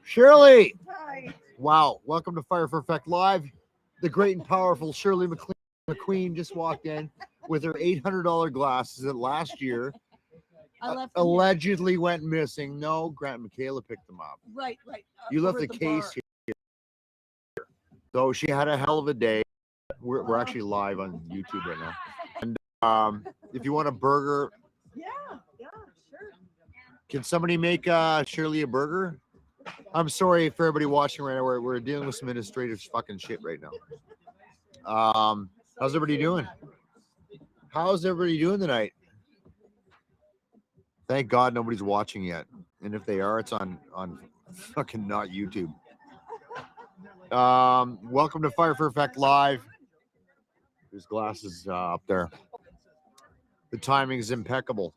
Shirley! Hi. Wow, welcome to Fire for Effect Live. The great and powerful Shirley McQueen just walked in with her $800 glasses that last year I left them allegedly went missing. No, Grant and Michaela picked them up. Right. You left over the at case bar. here. So she had a hell of a day. We're actually live on YouTube right now. And if you want a burger, Yeah, sure. can somebody make Shirley a burger? I'm sorry for everybody watching right now. We're dealing with some administrative fucking shit right now. How's everybody doing? How's everybody doing tonight? Thank God nobody's watching yet. And if they are, it's on fucking not YouTube. Welcome to Fire for Effect Live. There's glasses up there. The timing is impeccable.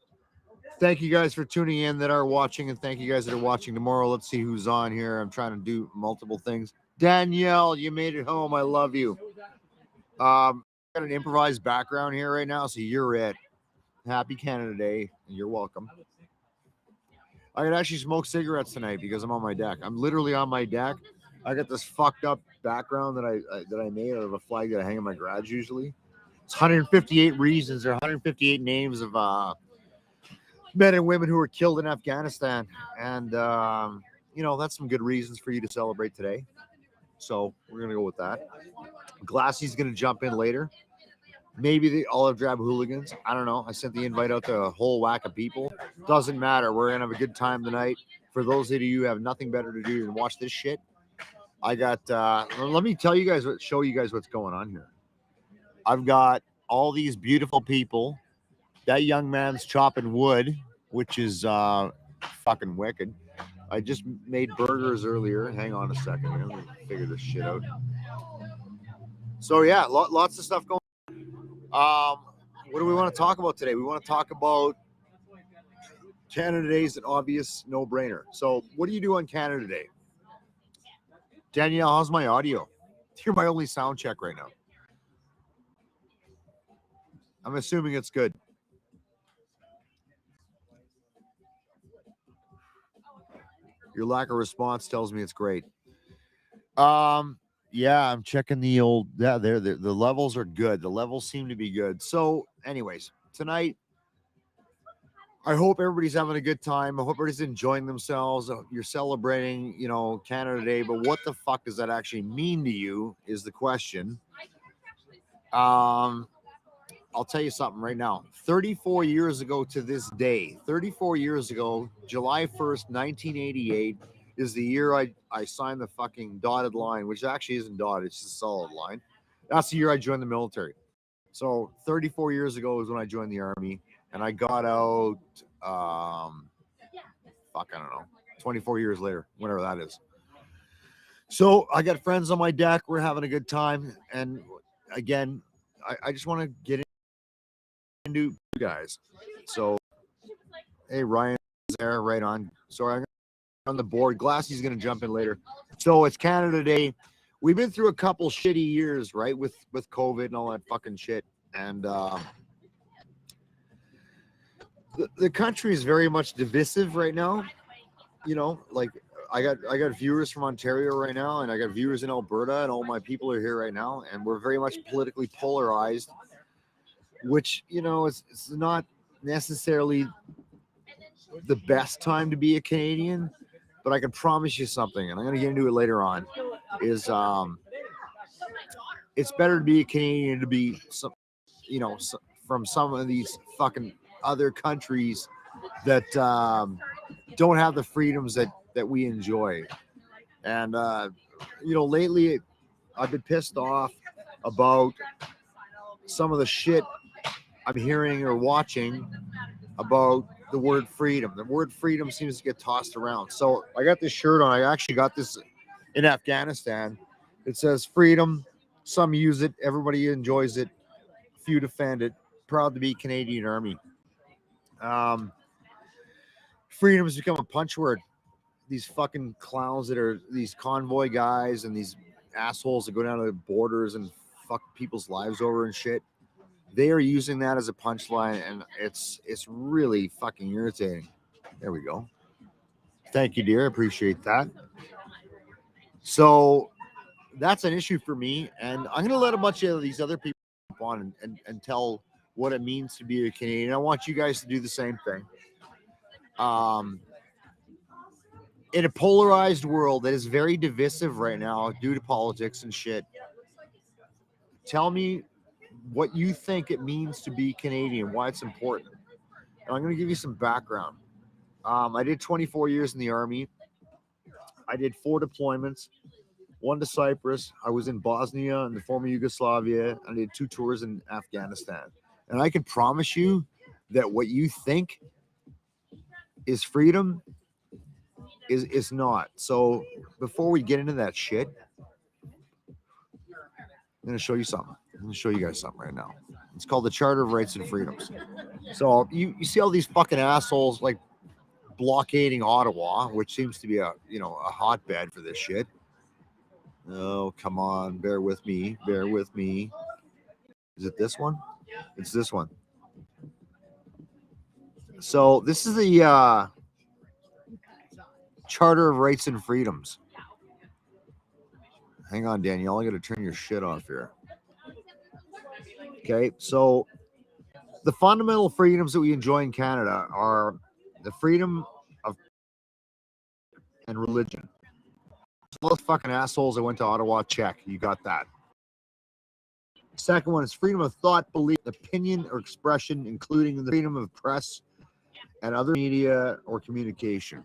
Thank you guys for tuning in that are watching, and thank you guys that are watching tomorrow. Let's see who's on here. I'm trying to do multiple things. Danielle, you made it home. I love you. Got an improvised background here right now, so you're it. Happy Canada Day, and you're welcome. I could actually smoke cigarettes tonight because I'm on my deck. I'm literally on my deck. I got this fucked up background that I made out of a flag that I hang in my garage usually. It's 158 reasons or 158 names of men and women who were killed in Afghanistan, and that's some good reasons for you to celebrate today. So we're gonna go with that. Glassy's gonna jump in later. Maybe the Olive Drab Hooligans. I don't know. I sent the invite out to a whole whack of people. Doesn't matter. We're gonna have a good time tonight. For those of you who have nothing better to do than watch this shit, I got. Let me tell you guys show you guys what's going on here. I've got all these beautiful people. That young man's chopping wood, which is fucking wicked. I just made burgers earlier. Hang on a second. Let me figure this shit out. So yeah, lots of stuff going on. What do we want to talk about today? We want to talk about Canada Day is an obvious no-brainer. So what do you do on Canada Day? Danielle, how's my audio? You're my only sound check right now. I'm assuming it's good. Your lack of response tells me it's great. Yeah, I'm checking the old. Yeah, the levels are good. The levels seem to be good. So, anyways, tonight, I hope everybody's having a good time. I hope everybody's enjoying themselves. You're celebrating, Canada Day. But what the fuck does that actually mean to you? Is the question. I'll tell you something right now. 34 years ago to this day, 34 years ago, July 1st, 1988, is the year I signed the fucking dotted line, which actually isn't dotted, it's just a solid line. That's the year I joined the military. So 34 years ago is when I joined the Army, and I got out, I don't know, 24 years later, whatever that is. So I got friends on my deck. We're having a good time. And again, I just want to get into you guys. So, hey, Ryan's there, right on. Sorry, I'm on the board. Glassy's going to jump in later. So it's Canada Day. We've been through a couple shitty years, right, with COVID and all that fucking shit. And the country is very much divisive right now. Like I got viewers from Ontario right now, and I got viewers in Alberta, and all my people are here right now, and we're very much politically polarized, which it's not necessarily the best time to be a Canadian, but I can promise you something, and I'm going to get into it later on, is it's better to be a Canadian to be from some of these fucking other countries that don't have the freedoms that we enjoy. And lately I've been pissed off about some of the shit I'm hearing or watching about the word freedom. The word freedom seems to get tossed around. So I got this shirt on. I actually got this in Afghanistan. It says freedom. Some use it. Everybody enjoys it. Few defend it. Proud to be Canadian Army. Freedom has become a punch word. These fucking clowns that are these convoy guys and these assholes that go down to the borders and fuck people's lives over and shit. They are using that as a punchline, and it's really fucking irritating. There we go. Thank you, dear. I appreciate that. So that's an issue for me, and I'm going to let a bunch of these other people on and tell what it means to be a Canadian. I want you guys to do the same thing. In a polarized world that is very divisive right now due to politics and shit, tell me what you think it means to be Canadian, why it's important. And I'm going to give you some background. I did 24 years in the Army. I did 4 deployments, 1 to Cyprus. I was in Bosnia and the former Yugoslavia. I did 2 tours in Afghanistan. And I can promise you that what you think is freedom is not. So before we get into that shit, I'm going to show you something. I'm going to show you guys something right now. It's called the Charter of Rights and Freedoms. So you see all these fucking assholes like blockading Ottawa, which seems to be a hotbed for this shit. Oh, come on, bear with me. Is it this one? It's this one. So this is the Charter of Rights and Freedoms. Hang on, Danielle, I gotta turn your shit off here. Okay, so the fundamental freedoms that we enjoy in Canada are the freedom of and religion. So those fucking assholes that went to Ottawa, check, you got that. Second one is freedom of thought, belief, opinion, or expression, including the freedom of press and other media or communication.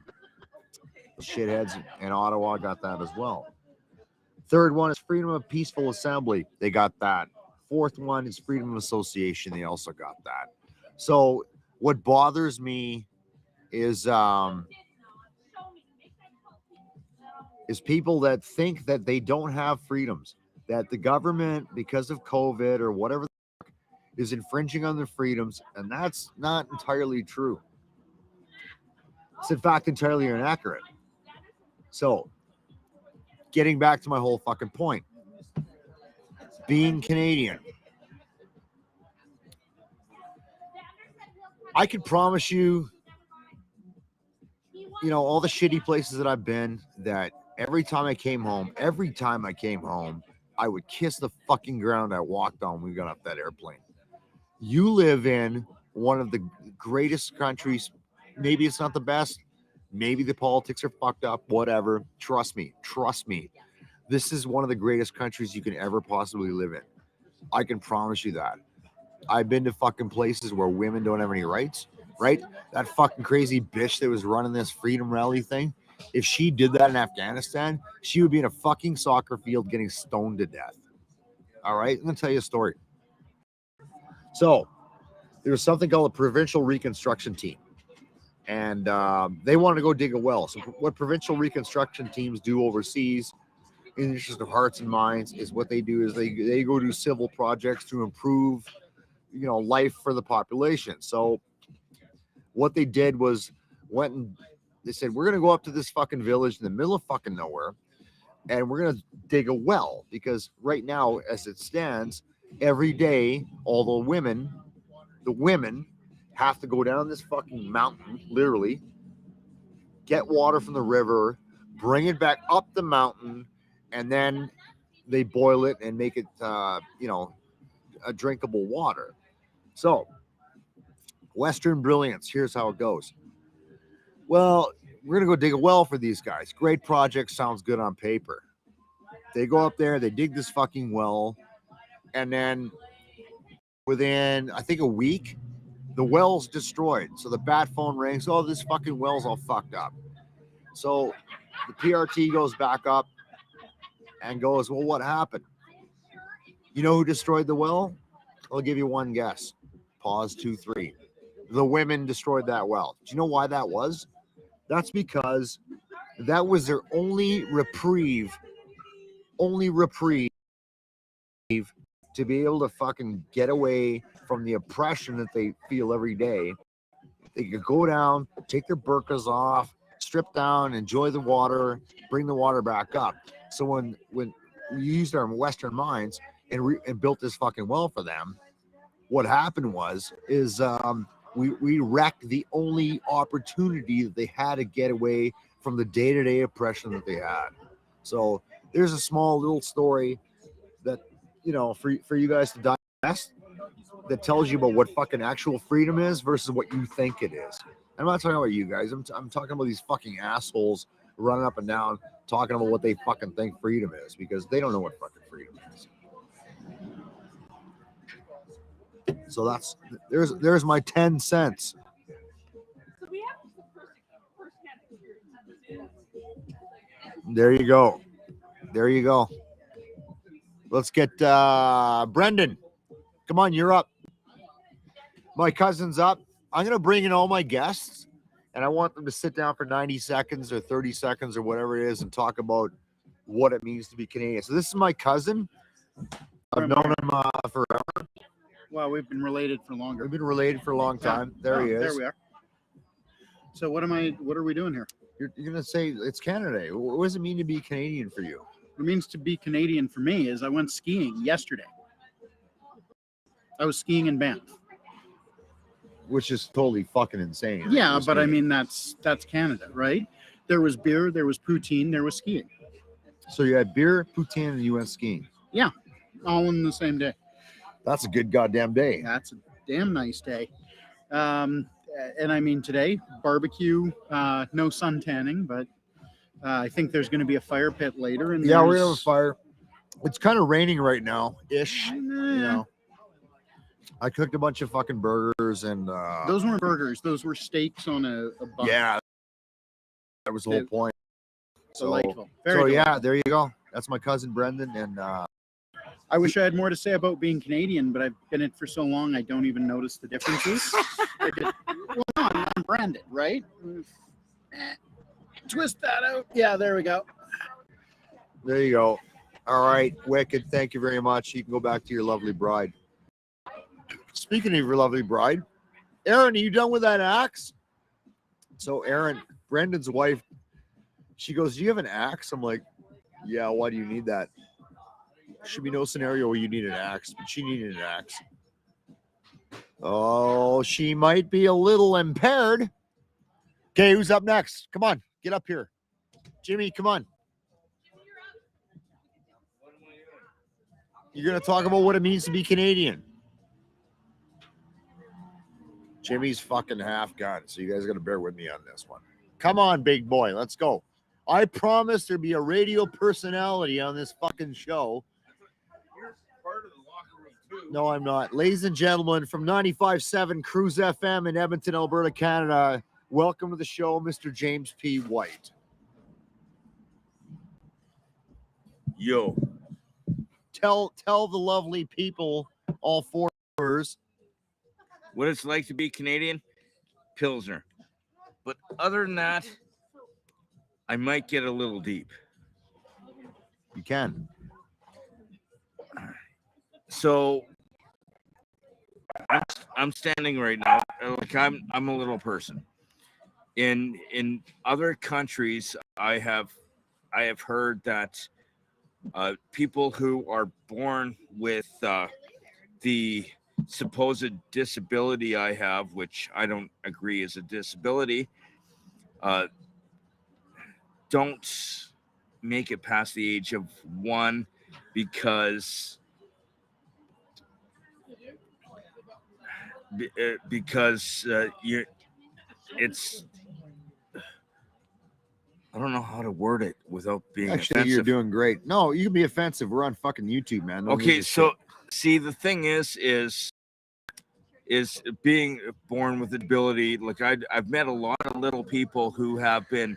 The shitheads in Ottawa got that as well. Third one is freedom of peaceful assembly. They got that. Fourth one is freedom of association. They also got that. So what bothers me is people that think that they don't have freedoms, that the government, because of COVID or whatever, is infringing on their freedoms, and that's not entirely true. It's in fact entirely inaccurate. So getting back to my whole fucking point, being Canadian, I can promise you, all the shitty places that I've been, that every time I came home, I would kiss the fucking ground I walked on when we got off that airplane. You live in one of the greatest countries. Maybe it's not the best. Maybe the politics are fucked up, whatever. Trust me. This is one of the greatest countries you can ever possibly live in. I can promise you that. I've been to fucking places where women don't have any rights, right? That fucking crazy bitch that was running this freedom rally thing, if she did that in Afghanistan, she would be in a fucking soccer field getting stoned to death. All right? I'm going to tell you a story. So there was something called a provincial reconstruction team. And they wanted to go dig a well. So what provincial reconstruction teams do overseas, in the interest of hearts and minds, is what they do is they go do civil projects to improve, life for the population. So what they did was they said, we're going to go up to this fucking village in the middle of fucking nowhere, and we're going to dig a well, because right now, as it stands, every day, all the women have to go down this fucking mountain, literally, get water from the river, bring it back up the mountain, and then they boil it and make it, a drinkable water. So, Western brilliance, here's how it goes. Well, we're going to go dig a well for these guys. Great project, sounds good on paper. They go up there, they dig this fucking well, and then within, I think, a week, the well's destroyed. So the bat phone rings, oh, this fucking well's all fucked up. So the PRT goes back up and goes, well, what happened? You know who destroyed the well? I'll give you one guess. Pause, 2, 3. The women destroyed that well. Do you know why that was? That's because that was their only reprieve to be able to fucking get away from the oppression that they feel every day. They could go down, take their burqas off, strip down, enjoy the water, bring the water back up. So when we used our Western minds and built this fucking well for them, what happened is we wrecked the only opportunity that they had to get away from the day-to-day oppression that they had. So there's a small little story that, for you guys to digest, that tells you about what fucking actual freedom is versus what you think it is. I'm not talking about you guys. I'm talking about these fucking assholes running up and down talking about what they fucking think freedom is, because they don't know what fucking freedom is. So there's my 10 cents. So we have the first-hand experience. There you go. There you go. Let's get Brendan. Come on, you're up. My cousin's up. I'm going to bring in all my guests, and I want them to sit down for 90 seconds or 30 seconds or whatever it is and talk about what it means to be Canadian. So this is my cousin. I've known him forever. Well, we've been related for longer. We've been related for a long time. There he is. There we are. So what are we doing here? You're going to say it's Canada. What does it mean to be Canadian for you? What it means to be Canadian for me is I went skiing yesterday. I was skiing in Banff. Which is totally fucking insane. Yeah, but I mean that's Canada, right? There was beer, there was poutine, there was skiing. So you had beer, poutine, and you went skiing. Yeah, all in the same day. That's a good goddamn day. That's a damn nice day. And I mean today, barbecue, no sun tanning, but I think there's going to be a fire pit later. And yeah, we're gonna have a fire. It's kind of raining right now, ish. I cooked a bunch of fucking burgers and those weren't burgers; those were steaks on a bun. Yeah, that was the whole point. Delightful. So yeah, there you go. That's my cousin Brendan, and I wish I had more to say about being Canadian, but I've been in it for so long I don't even notice the differences. Well, no, I'm branded, right? Twist that out. Yeah, there we go. There you go. All right, Wicked. Thank you very much. You can go back to your lovely bride. Speaking of your lovely bride, Aaron, are you done with that axe? So Aaron, Brendan's wife, she goes, "Do you have an axe?" I'm like, "Yeah, why do you need that?" Should be no scenario where you need an axe, but she needed an axe. Oh, she might be a little impaired. Okay, who's up next? Come on, get up here. Jimmy, come on. You're going to talk about what it means to be Canadian. Jimmy's fucking half gone, so you guys got to bear with me on this one. Come on, big boy, let's go. I promise there'll be a radio personality on this fucking show. You're part of the locker room too. No, I'm not. Ladies and gentlemen, from 95.7 Cruise FM in Edmonton, Alberta, Canada, welcome to the show, Mr. James P. White. Yo. Tell the lovely people, all four hours, What it's like to be Canadian? Pilsner. But other than that, I might get a little deep. you can. So I'm standing right now like I'm a little person. In other countries, I have heard that people who are born with the supposed disability I have, which I don't agree is a disability, don't make it past the age of 1 because it's, I don't know how to word it without being Actually, offensive. you're doing great. No, you can be offensive. We're on fucking YouTube, man. Don't Okay, lose so shit. see, the thing is being born with ability. Like I've met a lot of little people who have been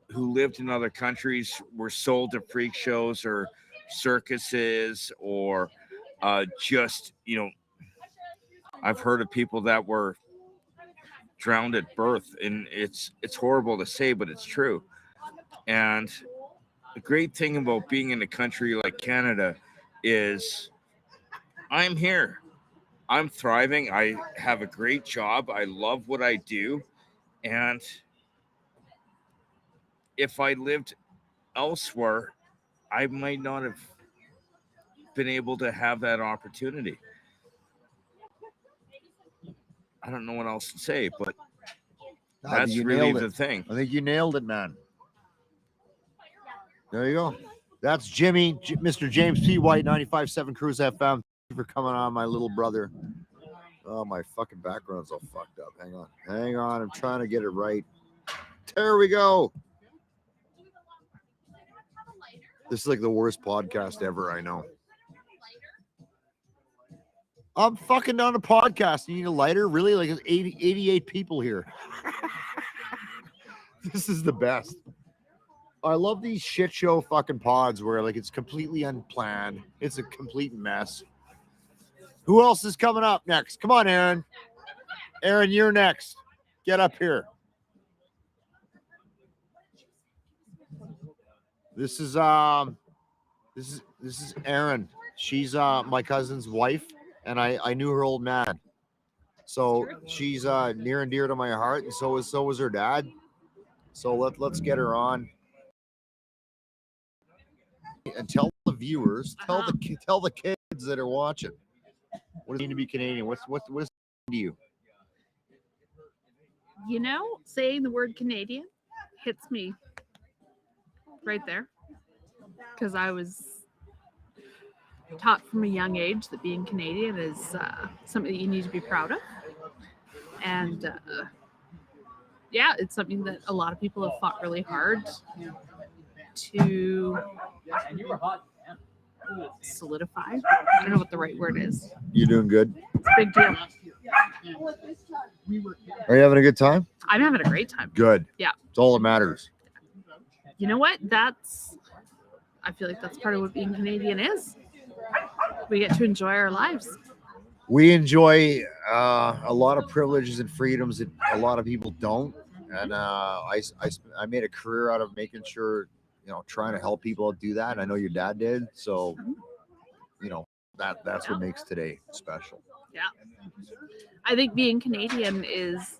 who lived in other countries, were sold to freak shows or circuses, or just, I've heard of people that were drowned at birth, and it's horrible to say, but it's true. And the great thing about being in a country like Canada is I'm here. I'm thriving. I have a great job. I love what I do. And if I lived elsewhere, I might not have been able to have that opportunity. I don't know what else to say, but I think that's you really nailed the it. thing. I think you nailed it, man. There you go. That's Jimmy, Mr. James P. White, 95.7 Cruise FM. Thank you for coming on, my little brother. Oh, my fucking background's all fucked up. Hang on. Hang on. I'm trying to get it right. There we go. This is like the worst podcast ever, I know. I'm fucking on a podcast. You need a lighter? Really? Like there's 88 people here. This is the best. I love these shit show fucking pods where like it's completely unplanned. It's a complete mess. Who else is coming up next? Come on, Aaron. Aaron, you're next. Get up here. This is Aaron. She's my cousin's wife, and I knew her old man. So she's near and dear to my heart, and so was her dad. So let's get her on. And tell the viewers, tell the kids that are watching, what does it mean to be Canadian? What does it mean to you? You know, saying the word Canadian hits me right there because I was taught from a young age that being Canadian is something that you need to be proud of. And yeah, it's something that a lot of people have fought really hard to solidify. I don't know what the right word is. You're doing good. It's a big deal. Are you having a good time? I'm having a great time. Good. Yeah. It's all that matters. You know what? I feel like that's part of what being Canadian is. We get to enjoy our lives. We enjoy a lot of privileges and freedoms that a lot of people don't. And I made a career out of making sure, trying to help people do that. And I know your dad did. So, that's what makes today special. Yeah. I think being Canadian is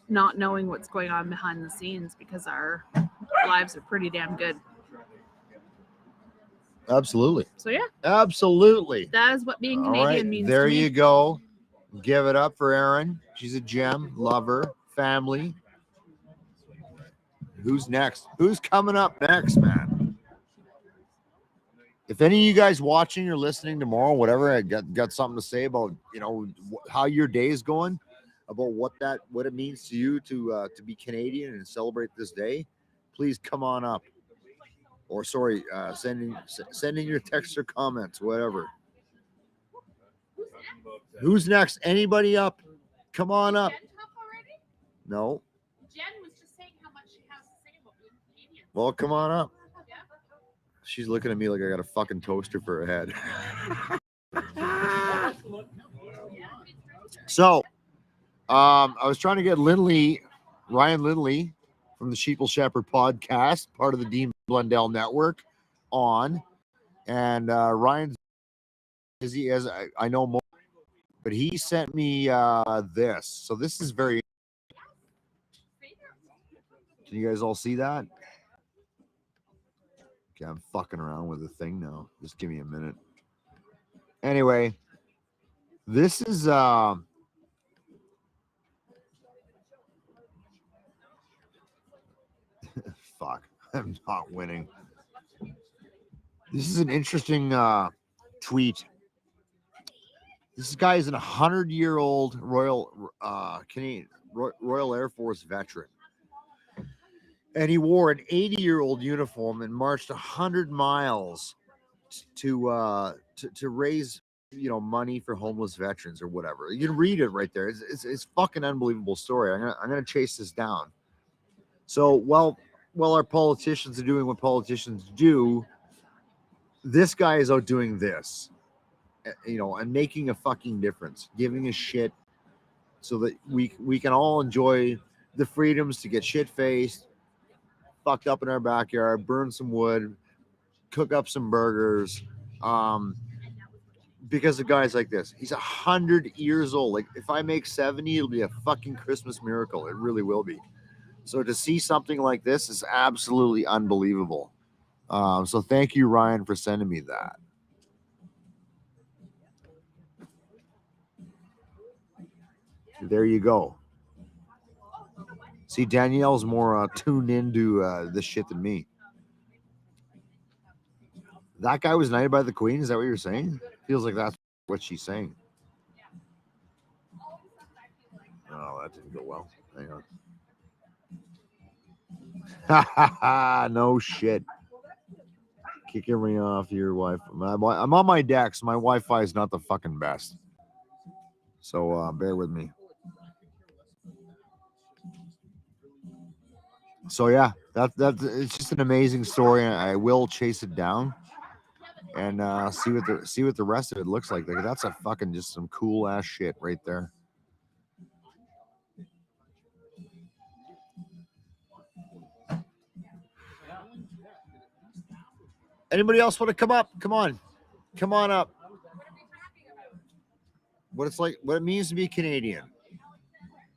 not knowing what's going on behind the scenes because our lives are pretty damn good. Absolutely. So yeah. Absolutely. That is what being Canadian means. There to me. you go. Give it up for Erin. She's a gem, lover, family. Who's next? Who's coming up next, man? If any of you guys watching or listening tomorrow, whatever, I got something to say about, how your day is going, about what it means to you to be Canadian and celebrate this day, please come on up. Or send in your text or comments, whatever. Who's next? Anybody up? Come on up. No. Jen was just saying how much she has to say about being Canadian. Well, come on up. She's looking at me like I got a fucking toaster for a head. So, I was trying to get Ryan Lindley from the Sheeple Shepherd podcast, part of the Dean Blundell Network, on. And Ryan's busy, as I know more, but he sent me this. So this is very. Can you guys all see that? Okay, I'm fucking around with the thing now. Just give me a minute. Anyway, this is fuck, I'm not winning. This is an interesting tweet. This guy is a 100-year-old Royal Air Force veteran. And he wore an 80-year-old uniform and marched 100 miles to raise, money for homeless veterans or whatever. You can read it right there. It's fucking unbelievable story. I'm gonna chase this down. So while our politicians are doing what politicians do, this guy is out doing this, and making a fucking difference, giving a shit, so that we can all enjoy the freedoms to get shit-faced, fucked up in our backyard, burn some wood, cook up some burgers, because of guys like this. He's 100 years old. Like, if I make 70, it'll be a fucking Christmas miracle. It really will be. So to see something like this is absolutely unbelievable. So thank you, Ryan, for sending me that. There you go. See, Danielle's more tuned into this shit than me. That guy was knighted by the Queen. Is that what you're saying? Feels like that's what she's saying. Oh, that didn't go well. Hang on. No shit. Kicking me off your Wi-Fi. I'm on my deck, so my Wi-Fi is not the fucking best. So bear with me. So yeah, that's it's just an amazing story, and I will chase it down and see what the rest of it looks like. Like that's a fucking just some cool ass shit right there. Anybody else want to come up? Come on up. What it's like, what it means to be Canadian.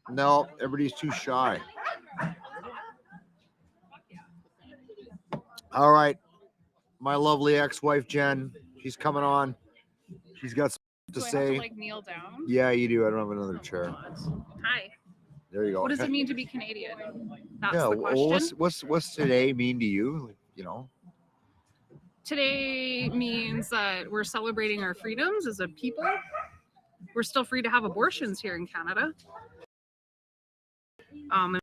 No, everybody's too shy. All right, my lovely ex-wife Jen, she's coming on. She's got something to Do I say. have to, like, kneel down? Yeah, you do. I don't have another chair. Hi. There you go. What does it mean to be Canadian? That's Yeah, the well, question. what's today mean to you? You know, Today means that we're celebrating our freedoms as a people. We're still free to have abortions here in Canada. And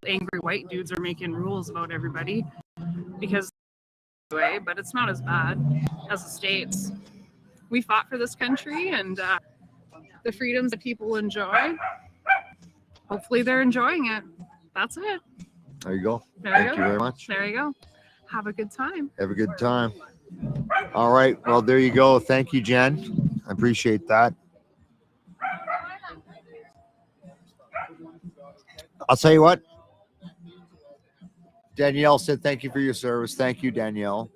angry white dudes are making rules about everybody because way, but it's not as bad as the States. We fought for this country, and the freedoms that people enjoy, hopefully they're enjoying it. That's it. there you go. There you Thank go. you very much. There you go. Have a good time. Have a good time. All right. Well, there you go. Thank you, Jen. I appreciate that. I'll tell you what. Danielle said, "Thank you for your service." Thank you, Danielle.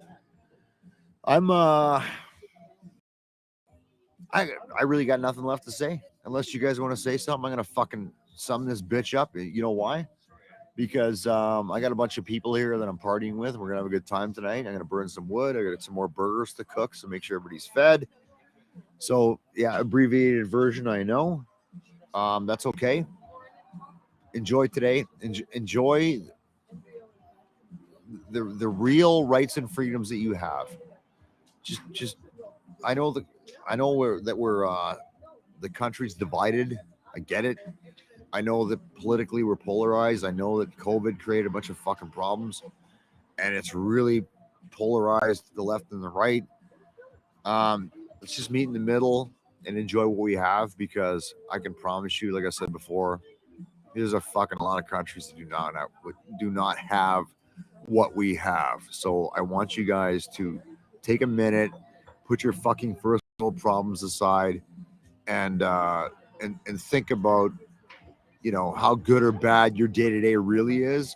I really got nothing left to say. Unless you guys want to say something, I'm gonna fucking sum this bitch up. You know why? Because I got a bunch of people here that I'm partying with. We're gonna have a good time tonight. I'm gonna burn some wood. I got some more burgers to cook, so make sure everybody's fed. So yeah, abbreviated version, I know. That's okay. Enjoy today. Enjoy the real rights and freedoms that you have. Just I know we're the country's divided. I get it. I know that politically we're polarized. I know that COVID created a bunch of fucking problems, and it's really polarized the left and the right. Let's just meet in the middle and enjoy what we have, because I can promise you, like I said before, there's a fucking lot of countries that do not have what we have. So I want you guys to take a minute, put your fucking first world problems aside, and think about, you know, how good or bad your day-to-day really is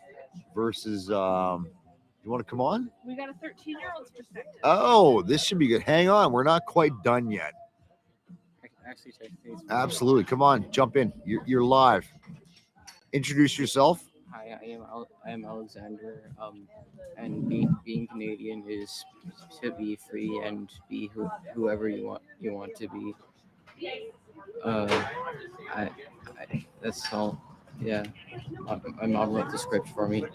versus you want to come on? We got a 13-year-old's perspective. Oh, this should be good. Hang on, we're not quite done yet. Absolutely. Come on, jump in. You're live. Introduce yourself. Hi, I am Alexander. And being Canadian is to be free and be whoever you want to be. That's all. Yeah, my mom wrote the script for me.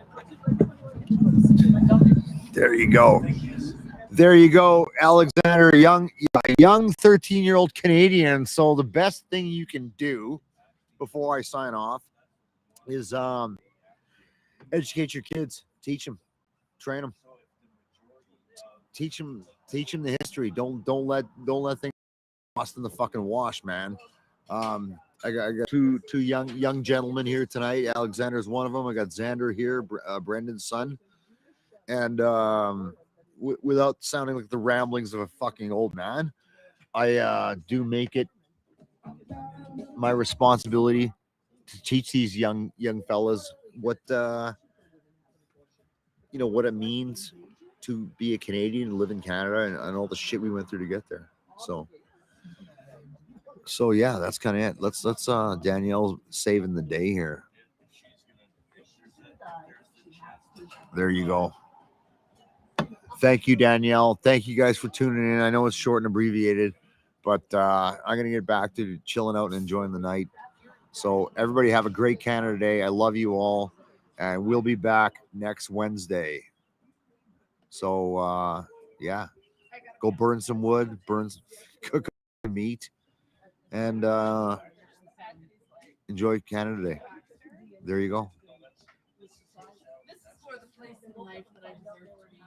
There you go. There you go, Alexander, a young 13-year-old Canadian. So the best thing you can do before I sign off is educate your kids, teach them, train them, teach them the history. Don't let things lost in the fucking wash, man. I got two young gentlemen here tonight. Alexander's one of them. I got Xander here, Brendan's son, and without sounding like the ramblings of a fucking old man, I do make it my responsibility to teach these young fellas what what it means to be a Canadian and live in Canada, and all the shit we went through to get there. So yeah, that's kind of it. Let's Danielle's saving the day here. There you go. Thank you, Danielle. Thank you guys for tuning in. I know it's short and abbreviated, but I'm gonna get back to chilling out and enjoying the night. So everybody have a great Canada Day. I love you all, and we'll be back next Wednesday. So Yeah, go burn some wood, cook some meat, and enjoy Canada Day. There you go. This is the place in life that I deserve to be.